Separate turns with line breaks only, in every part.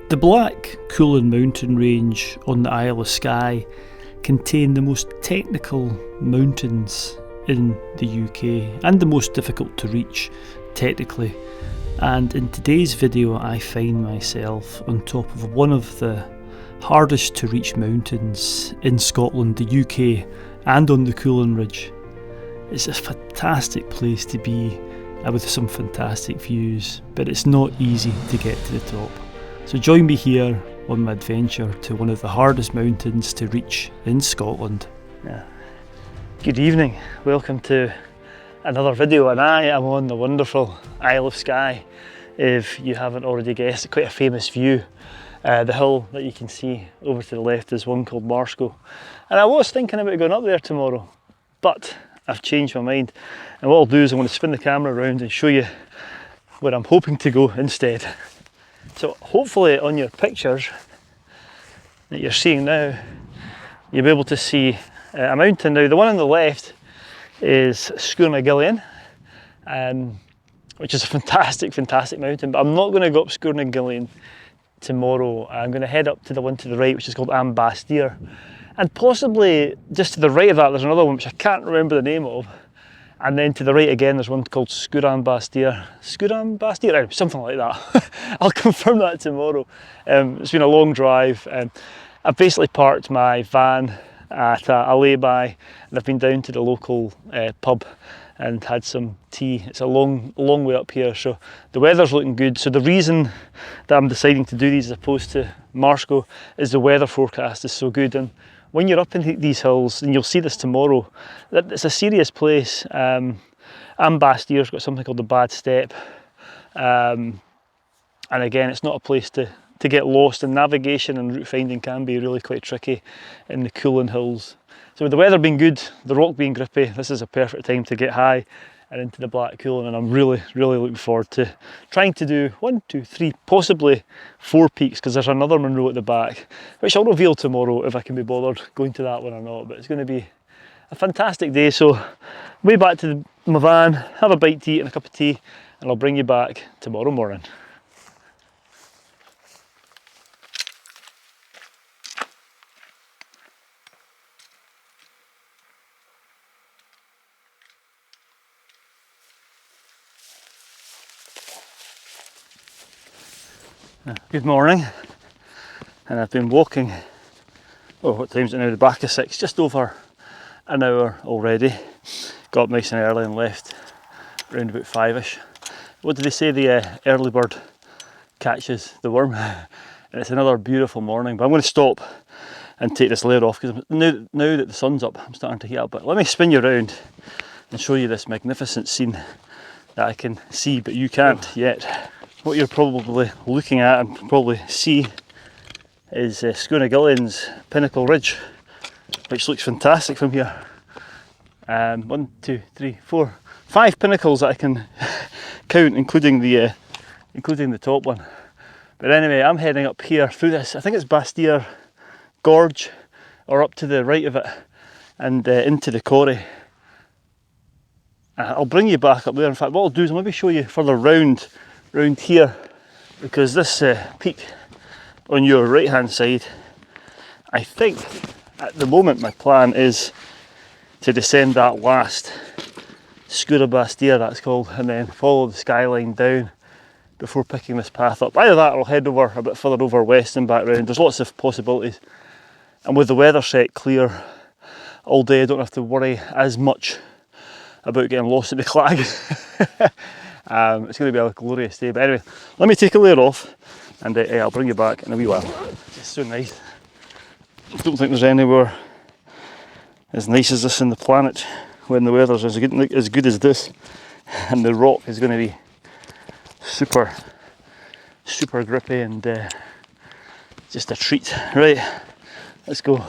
The Black Cuillin Mountain range on the Isle of Skye contain the most technical mountains in the UK and the most difficult to reach technically, and in today's video I find myself on top of one of the hardest to reach mountains in Scotland, the UK, and on the Cuillin Ridge. It's a fantastic place to be with some fantastic views, but it's not easy to get to the top. So join me here on my adventure to one of the hardest mountains to reach in Scotland. Good evening, welcome to another video, and I am on the wonderful Isle of Skye. If you haven't already guessed, quite a famous view. The hill that you can see over to the left is one called Marsco, and I was thinking about going up there tomorrow, but I've changed my mind, and what I'll do is I'm going to spin the camera around and show you where I'm hoping to go instead. So hopefully on your pictures that you're seeing now, you'll be able to see a mountain. Now the one on the left is Sgurr, which is a fantastic mountain, but I'm not going to go up Sgurr tomorrow. I'm going to head up to the one to the right, which is called Am Basteir, and possibly just to the right of that there's another one which I can't remember the name of, and then to the right again there's one called Sgurr Am Basteir, something like that. I'll confirm that tomorrow. It's been a long drive. I've basically parked my van at a lay-by, and I've been down to the local pub and had some tea. It's a long way up here, so the weather's looking good. So the reason that I'm deciding to do these as opposed to Marsco is the weather forecast is so good. And when you're up in these hills, and you'll see this tomorrow, that it's a serious place. Am Basteir's got something called the BAD Step, and again, it's not a place to get lost, and navigation and route finding can be really quite tricky in the Cuillin hills. So with the weather being good, the rock being grippy, this is a perfect time to get high and into the Black Cuillin, and I'm really looking forward to trying to do 1, 2, 3, possibly 4 peaks, because there's another Munro at the back, which I'll reveal tomorrow if I can be bothered going to that one or not. But it's going to be a fantastic day, so way back to my van, have a bite to eat and a cup of tea, and I'll bring you back tomorrow morning. Good morning, and I've been walking, what time is it now, the back of 6, just over an hour already. Got up nice and early and left around about 5ish. What did they say, the early bird catches the worm? And it's another beautiful morning, but I'm going to stop and take this layer off, because now that the sun's up I'm starting to heat up. But let me spin you around and show you this magnificent scene that I can see but you can't yet. What you're probably looking at and probably see is Sgurr Pinnacle Ridge, which looks fantastic from here. 1, 2, 3, 4, 5 pinnacles that I can count, including the top one. But anyway, I'm heading up here through this, I think it's Bhasteir Gorge, or up to the right of it, and into the quarry. I'll bring you back up there. In fact, what I'll do is I'll maybe show you further round here, because this peak on your right hand side, I think at the moment my plan is to descend that last Sgurr Am Basteir, that's called, and then follow the skyline down before picking this path up. Either that or I'll head over a bit further over west and back round. There's lots of possibilities, and with the weather set clear all day I don't have to worry as much about getting lost in the clag. It's going to be a glorious day. But anyway, let me take a layer off, and I'll bring you back in a wee while. It's so nice. I don't think there's anywhere as nice as this on the planet when the weather's as good as this, and the rock is going to be super grippy and just a treat. Right, let's go.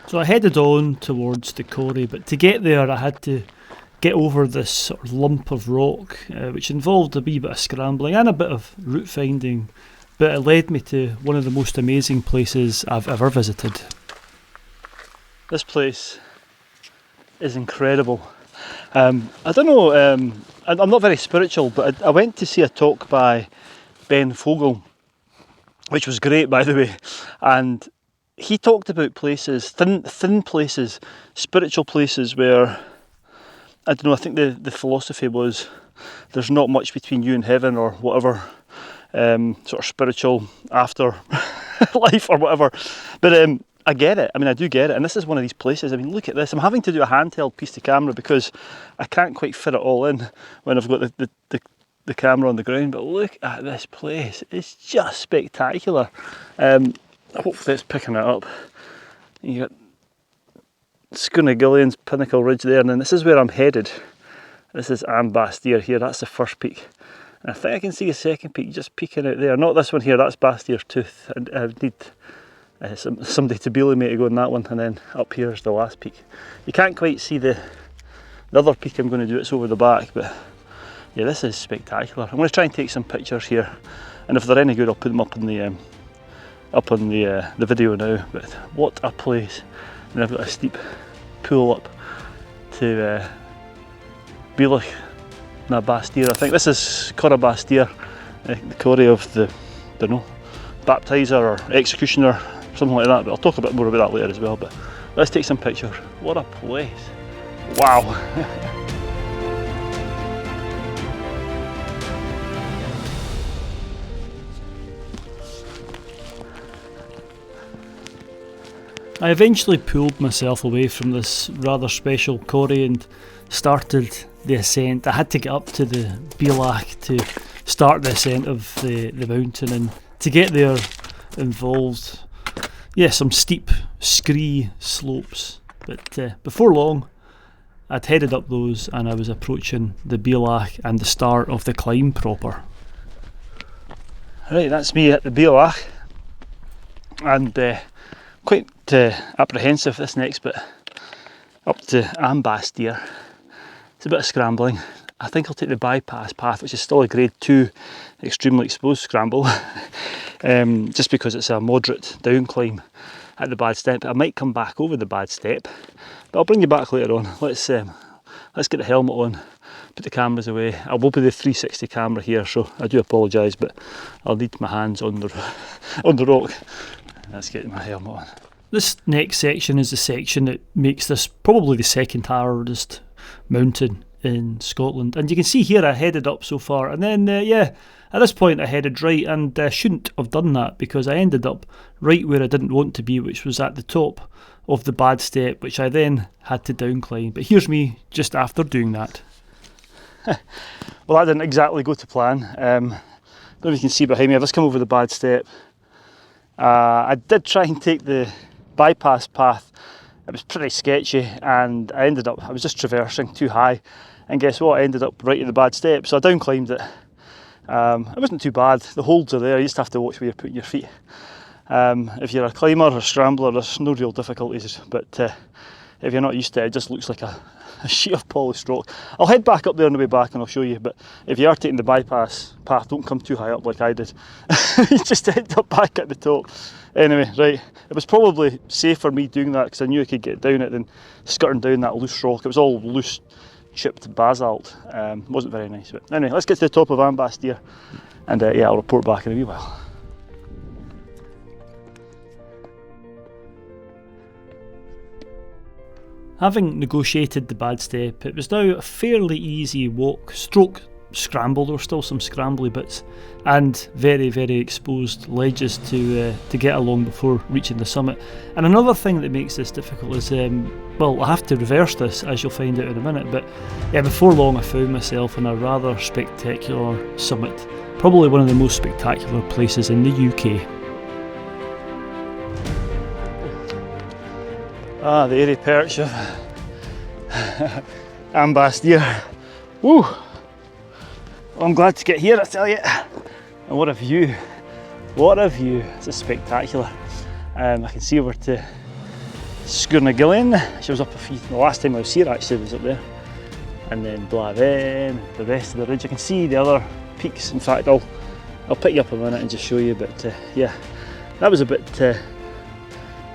So I headed on towards the quarry, but to get there I had to get over this sort of lump of rock, which involved a wee bit of scrambling and a bit of route finding, but it led me to one of the most amazing places I've ever visited. This place is incredible. I don't know I'm not very spiritual, but I went to see a talk by Ben Fogel, which was great, by the way, and he talked about places, thin places, spiritual places where, I don't know, I think the philosophy was there's not much between you and heaven or whatever, sort of spiritual after life or whatever. But I get it. I mean, I do get it. And this is one of these places. I mean, look at this. I'm having to do a handheld piece to camera because I can't quite fit it all in when I've got the camera on the ground. But look at this place. It's just spectacular. Hopefully it's picking it up. You got Sgurr Pinnacle Ridge there, and then this is where I'm headed. This is Am Basteir here. That's the first peak. And I think I can see a second peak just peeking out there. Not this one here. That's Bastier's Tooth. I need somebody to belay me to go on that one, and then up here is the last peak. You can't quite see the other peak I'm going to do, it's over the back, but yeah, this is spectacular. I'm going to try and take some pictures here, and if they're any good I'll put them up on the video now. But what a place. And I've got a steep pull up to Bruach na Bhasteir. I think this is Cuillin Bastair, the quarry of the, don't know, baptiser or executioner, something like that, but I'll talk a bit more about that later as well. But let's take some pictures. What a place. Wow. I eventually pulled myself away from this rather special quarry and started the ascent. I had to get up to the Bruach to start the ascent of the mountain, and to get there involved, yeah, some steep scree slopes. But before long I'd headed up those and I was approaching the Bruach and the start of the climb proper. Right, that's me at the Bruach, and quite apprehensive this next bit up to Am Basteir. It's a bit of scrambling. I think I'll take the bypass path, which is still a grade 2 extremely exposed scramble, just because it's a moderate down climb at the BAD Step. I might come back over the BAD Step, but I'll bring you back later on. Let's get the helmet on, put the cameras away. I will be the 360 camera here, so I do apologise, but I'll need my hands on the rock. Let's get my helmet on. This next section is the section that makes this probably the second hardest mountain in Scotland, and you can see here I headed up so far, and then yeah, at this point I headed right, and shouldn't have done that because I ended up right where I didn't want to be, which was at the top of the BAD Step, which I then had to down climb. But here's me just after doing that. Well, that didn't exactly go to plan. I don't know if you can see behind me, I've just come over the BAD Step. I did try and take the bypass path. It was pretty sketchy, and I was just traversing too high, and guess what, I ended up right at the BAD Step, so I down climbed it. It wasn't too bad. The holds are there, you just have to watch where you're putting your feet. If you're a climber or scrambler, there's no real difficulties, but if you're not used to it, it just looks like a sheet of polished rock. I'll head back up there on the way back and I'll show you, but if you are taking the bypass path, don't come too high up like I did. You just end up back at the top. Anyway, right, it was probably safer me doing that because I knew I could get down it than skirting down that loose rock. It was all loose chipped basalt. Wasn't very nice, but anyway, let's get to the top of Am Basteir, and yeah, I'll report back in a wee while. Having negotiated the BAD Step, it was now a fairly easy walk, stroke scramble. There were still some scrambly bits and very, very exposed ledges to get along before reaching the summit. And another thing that makes this difficult is, well, I have to reverse this, as you'll find out in a minute, but yeah, before long I found myself in a rather spectacular summit, probably one of the most spectacular places in the UK. Ah, the airy perch of Am Basteir. Woo! I'm glad to get here, I tell you. And what a view! What a view! This is spectacular. I can see over to Sgurr. She was up a few. The last time I was here, actually, was up there. And then Blaven, the rest of the ridge. I can see the other peaks. In fact, I'll pick you up a minute and just show you. But yeah, that was a bit.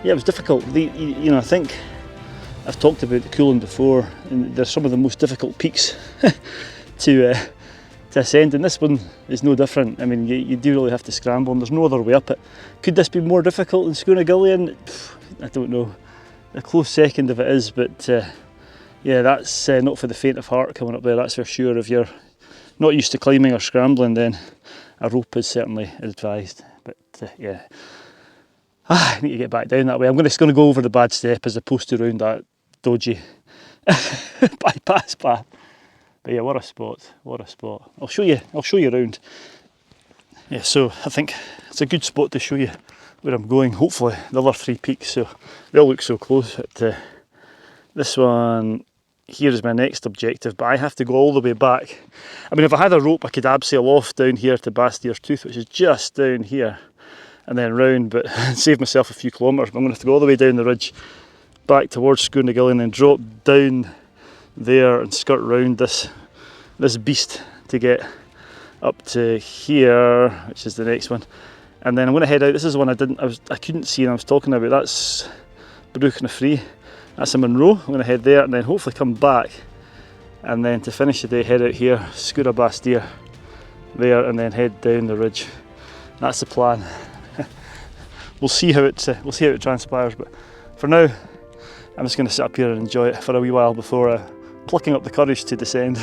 Yeah, it was difficult. You know, I think I've talked about the Cuillin before, and they're some of the most difficult peaks to ascend, and this one is no different. I mean, you do really have to scramble, and there's no other way up it. Could this be more difficult than Sgurr? I don't know. A close second if it is, but yeah, that's not for the faint of heart coming up there, that's for sure. If you're not used to climbing or scrambling, then a rope is certainly advised. But yeah, I need to get back down that way. I'm just going to go over the bad step as opposed to round that dodgy bypass path. But yeah, what a spot, what a spot. I'll show you around. Yeah, so I think it's a good spot to show you where I'm going. Hopefully the other three peaks, so they all look so close. But this one here is my next objective, but I have to go all the way back. I mean, if I had a rope, I could abseil off down here to Basteir's Tooth, which is just down here, and then round, but save myself a few kilometres. But I'm going to have to go all the way down the ridge back towards Sgurr and then drop down there and skirt round this beast to get up to here, which is the next one. And then I'm going to head out. This is the one I couldn't see and I was talking about. That's Bruach and Frithe. That's a Monroe. I'm going to head there and then hopefully come back, and then to finish the day head out here, Sgurr Am Basteir there, and then head down the ridge. That's the plan. We'll see how it transpires, but for now I'm just going to sit up here and enjoy it for a wee while before plucking up the courage to descend.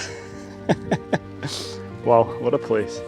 Wow, what a place.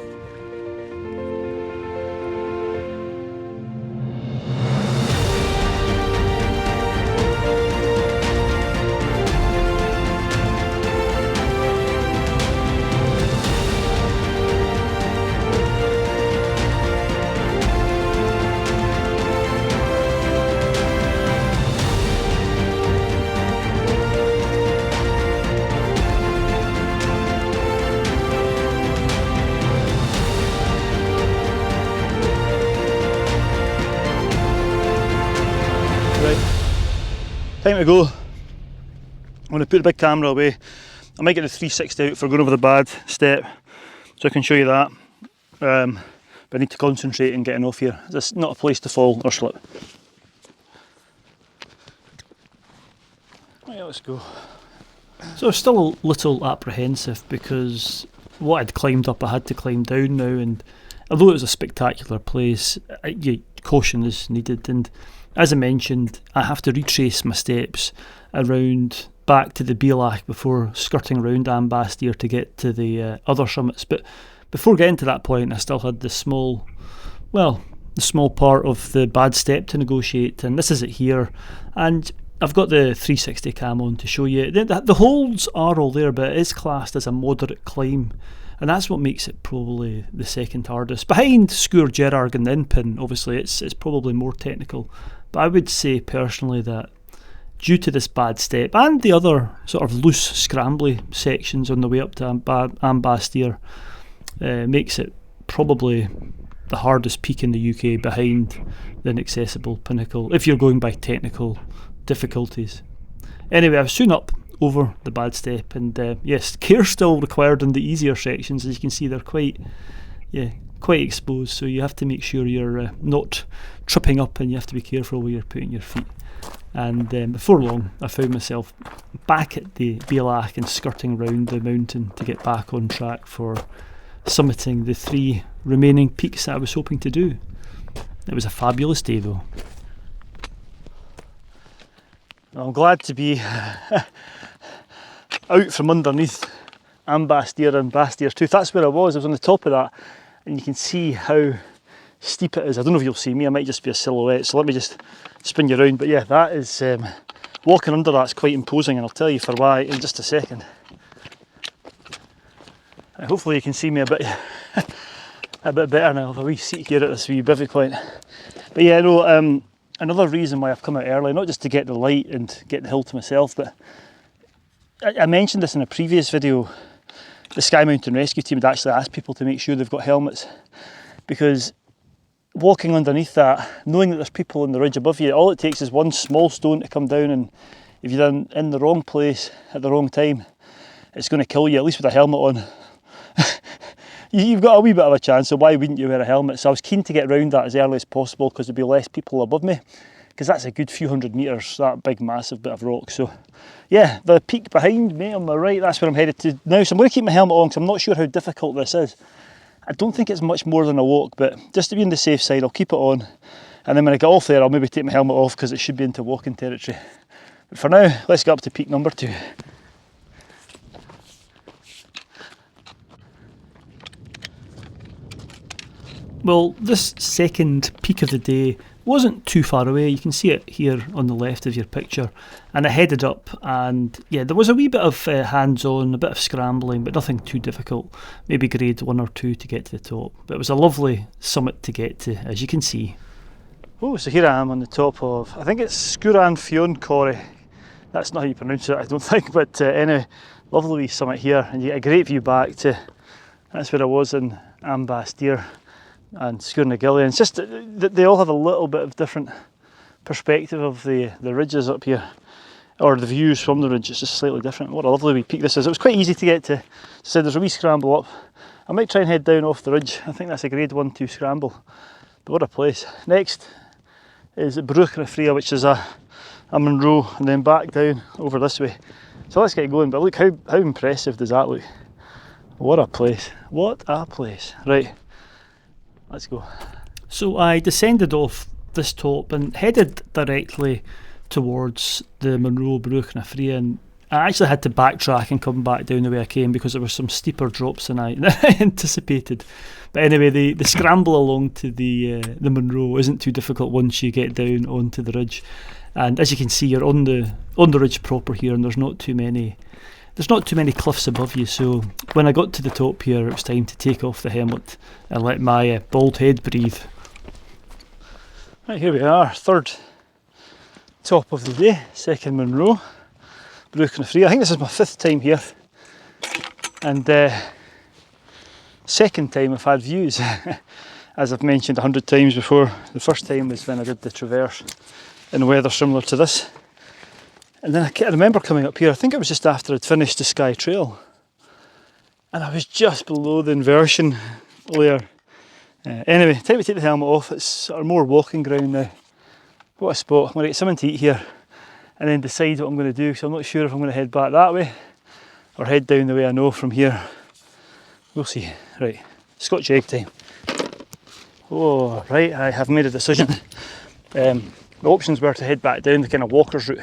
Time to go. I'm going to put the big camera away. I might get the 360 out for going over the bad step, so I can show you that. But I need to concentrate on getting off here. It's not a place to fall or slip. Right, let's go. So I'm still a little apprehensive because what I'd climbed up I had to climb down now, and although it was a spectacular place, caution is needed, and as I mentioned, I have to retrace my steps around back to the Bruach before skirting around Am Basteir to get to the other summits. But before getting to that point, I still had the small part of the bad step to negotiate, and this is it here. And I've got the 360 cam on to show you. The holds are all there, but it is classed as a moderate climb, and that's what makes it probably the second hardest. Behind Sgurr, and Inn Pinn, obviously, it's probably more technical. But I would say personally that due to this bad step and the other sort of loose scrambly sections on the way up to Am Basteir, makes it probably the hardest peak in the UK behind the inaccessible pinnacle, if you're going by technical difficulties. Anyway, I was soon up over the bad step, and yes, care still required in the easier sections. As you can see, they're quite exposed, so you have to make sure you're not tripping up, and you have to be careful where you're putting your feet. And before long I found myself back at the Bruach and skirting round the mountain to get back on track for summiting the 3 remaining peaks that I was hoping to do. It was a fabulous day though. I'm glad to be out from underneath Am Basteir and Basteir's Tooth. That's where I was on the top of that, and you can see how steep it is. I don't know if you'll see me, I might just be a silhouette, so let me just spin you around. But yeah, that is, walking under that's quite imposing, and I'll tell you for why in just a second. Hopefully you can see me a bit better now. I'll have a wee seat here at this wee bivvy point. But yeah, no, another reason why I've come out early, not just to get the light and get the hill to myself, but I mentioned this in a previous video. The Sky Mountain Rescue Team had actually asked people to make sure they've got helmets, because walking underneath that, knowing that there's people on the ridge above you, all it takes is one small stone to come down, and if you're in the wrong place at the wrong time, it's going to kill you, at least with a helmet on. You've got a wee bit of a chance, so why wouldn't you wear a helmet? So I was keen to get around that as early as possible because there'd be less people above me because that's a good few hundred metres, that big massive bit of rock. So yeah, the peak behind me on my right, that's where I'm headed to now. So I'm going to keep my helmet on because I'm not sure how difficult this is. I don't think it's much more than a walk, but just to be on the safe side, I'll keep it on. And then when I get off there, I'll maybe take my helmet off because it should be into walking territory. But for now, let's get up to peak number 2. Well, this second peak of the day wasn't too far away. You can see it here on the left of your picture. And I headed up, and yeah, there was a wee bit of hands-on, a bit of scrambling, but nothing too difficult. Maybe grade 1 or 2 to get to the top. But it was a lovely summit to get to, as you can see. Oh, so here I am on the top of, I think it's Sgurr and Fhionn-Choire. That's not how you pronounce it, I don't think, but anyway, lovely wee summit here, and you get a great view back to, that's where I was in Am Basteir and Sgurr na Gillian. It's just that they all have a little bit of different perspective of the ridges up here, or the views from the ridge. It's just slightly different. What a lovely wee peak this is. It was quite easy to get to, so there's a wee scramble up. I might try and head down off the ridge. I think that's a grade 1-2 scramble, but what a place. Next is Bruach, which is a Monroe, and then back down over this way. So let's get going, but look how impressive does that look. What a place, what a place. Right, let's go. So I descended off this top and headed directly towards the Monroe, Bruach na Fhionn, and I actually had to backtrack and come back down the way I came because there were some steeper drops than I anticipated. But anyway, the scramble along to the Monroe isn't too difficult once you get down onto the ridge. And as you can see, you're on the ridge proper here, and there's not too many cliffs above you. So when I got to the top here, it was time to take off the helmet and let my bald head breathe. Right, here we are, third top of the day, second Monroe, Bruach na Fhionn. I think this is my 5th time here, and second time I've had views, as I've mentioned 100 times before. The first time was when I did the traverse in weather similar to this, and then I remember coming up here, I think it was just after I'd finished the Sky Trail, and I was just below the inversion layer. Anyway, time to take the helmet off. It's sort of more walking ground now. What a spot. I'm going to get something to eat here and then decide what I'm going to do, because I'm not sure if I'm going to head back that way or head down the way I know from here. We'll see. Right, Scotch egg time. Oh, right, I have made a decision. The options were to head back down the kind of walker's route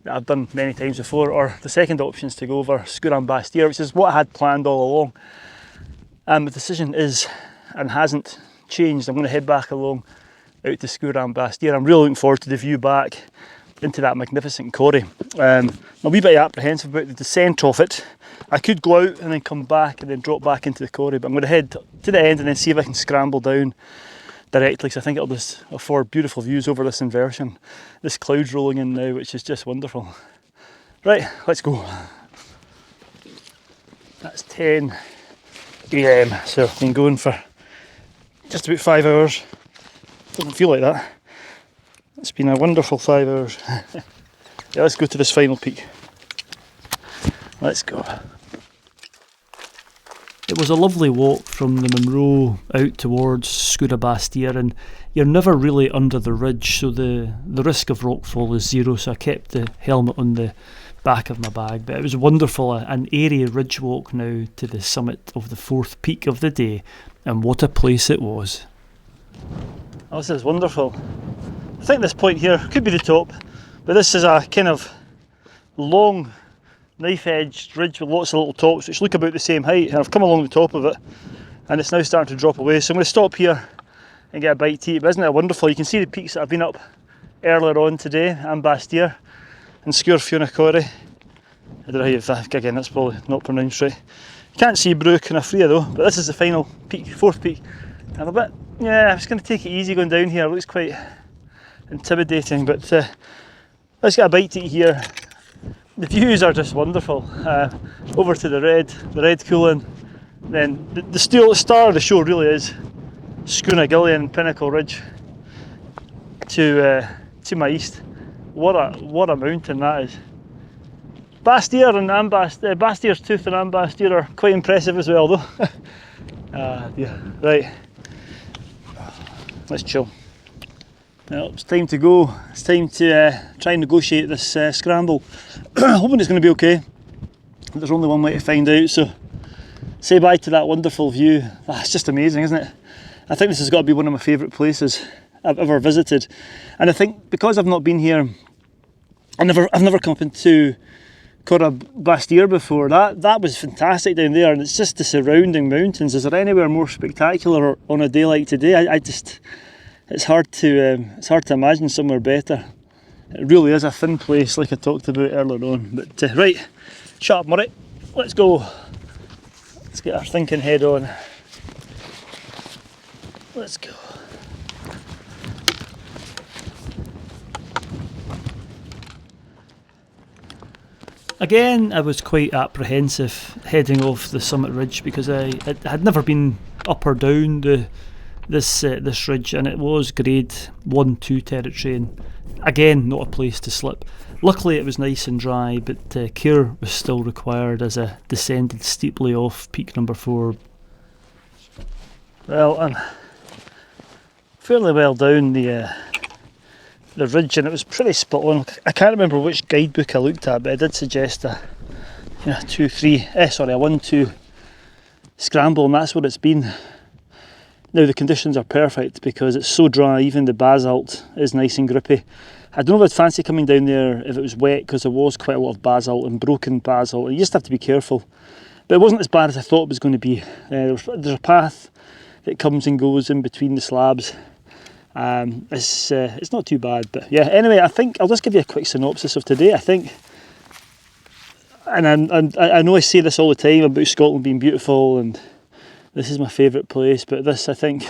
that I've done many times before, or the second option is to go over Sgurr Am Basteir, which is what I had planned all along. And the decision is, and hasn't changed, I'm going to head back along out to Sgurr Am Basteir. I'm really looking forward to the view back into that magnificent quarry. I'm a wee bit apprehensive about the descent of it. I could go out and then come back and then drop back into the quarry, but I'm going to head to the end and then see if I can scramble down directly, because I think it'll just afford beautiful views over this inversion. This cloud's rolling in now, which is just wonderful. Right, let's go. That's 10 AM, so I've been going for just about 5 hours. Doesn't feel like that. It's been a wonderful 5 hours. Yeah, let's go to this final peak. Let's go. It was a lovely walk from the Monroe out towards Sgurr Am Basteir, and you're never really under the ridge, so the risk of rockfall is zero, so I kept the helmet on the back of my bag. But it was wonderful, an airy ridge walk now to the summit of the 4th peak of the day, and what a place it was. Oh, this is wonderful. I think this point here could be the top, but this is a kind of long knife-edged ridge with lots of little tops which look about the same height, and I've come along the top of it and it's now starting to drop away, so I'm going to stop here and get a bite to eat. But isn't it wonderful? You can see the peaks that I've been up earlier on today, Am Basteir and Sgurr Fhionn-Choire. I don't know how you, again, that's probably not pronounced right. You can't see Bruach na Fhionn though, but this is the final peak, 4th peak. I'm a bit, yeah, I'm just going to take it easy going down here. It looks quite intimidating, but let's get a bite to eat here. The views are just wonderful. Over to the red Cuillin. Then the star of the show really is Sgurr na Gillian Pinnacle Ridge to my east. What a mountain that is. Basteir and Basteir's Tooth and Am Basteir are quite impressive as well though. Dear. Right, let's chill. Well, it's time to go. It's time to try and negotiate this scramble. Hoping it's going to be okay. There's only one way to find out, so say bye to that wonderful view. It's just amazing, isn't it? I think this has got to be one of my favourite places I've ever visited. And I think because I've not been here, I've never come up into Cuillin Bastair before. That was fantastic down there, and it's just the surrounding mountains. Is there anywhere more spectacular on a day like today? It's hard to imagine somewhere better. It really is a thin place, like I talked about earlier on. But right, shut up, Murray. Let's go. Let's get our thinking head on. Let's go. Again, I was quite apprehensive heading off the summit ridge because I had never been up or down this ridge, and it was grade 1-2 territory, and again not a place to slip. Luckily it was nice and dry, but care was still required as I descended steeply off peak number 4. Well, I'm fairly well down the ridge, and it was pretty spot on. I can't remember which guidebook I looked at, but it did suggest a 1-2 scramble, and that's what it's been. Now the conditions are perfect because it's so dry, even the basalt is nice and grippy. I don't know if I'd fancy coming down there if it was wet, because there was quite a lot of basalt and broken basalt, and you just have to be careful. But it wasn't as bad as I thought it was going to be. There's a path that comes and goes in between the slabs. It's not too bad, but yeah. Anyway, I think I'll just give you a quick synopsis of today. I think, and I know I say this all the time about Scotland being beautiful and this is my favourite place, but this, I think,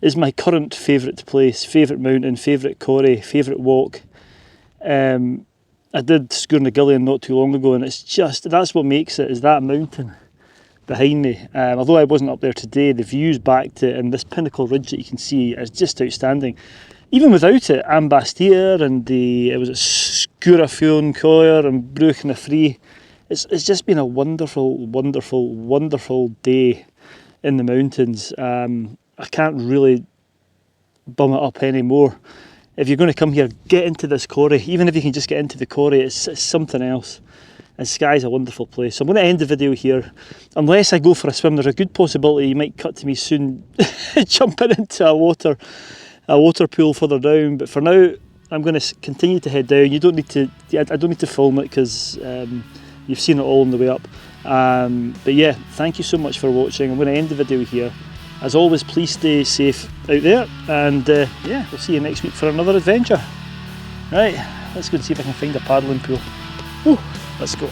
is my current favourite place, favourite mountain, favourite quarry, favourite walk. I did Sgurr not too long ago, and it's just, that's what makes it, is that mountain behind me. Although I wasn't up there today, the views back to it and this pinnacle ridge that you can see is just outstanding. Even without it, Am Basteir and it was Sgurr, Fhionn-Choire and Bruach and Frithe. It's just been a wonderful, wonderful, wonderful day in the mountains. I can't really bum it up anymore. If you're going to come here, get into this quarry. Even if you can just get into the quarry, it's something else. And Skye's a wonderful place. So I'm going to end the video here. Unless I go for a swim, there's a good possibility you might cut to me soon jumping into a water pool further down. But for now, I'm going to continue to head down. I don't need to film it because you've seen it all on the way up. But yeah, thank you so much for watching. I'm going to end the video here. As always, please stay safe out there, and yeah, we'll see you next week for another adventure. Right, let's go and see if I can find a paddling pool. Whew, let's go.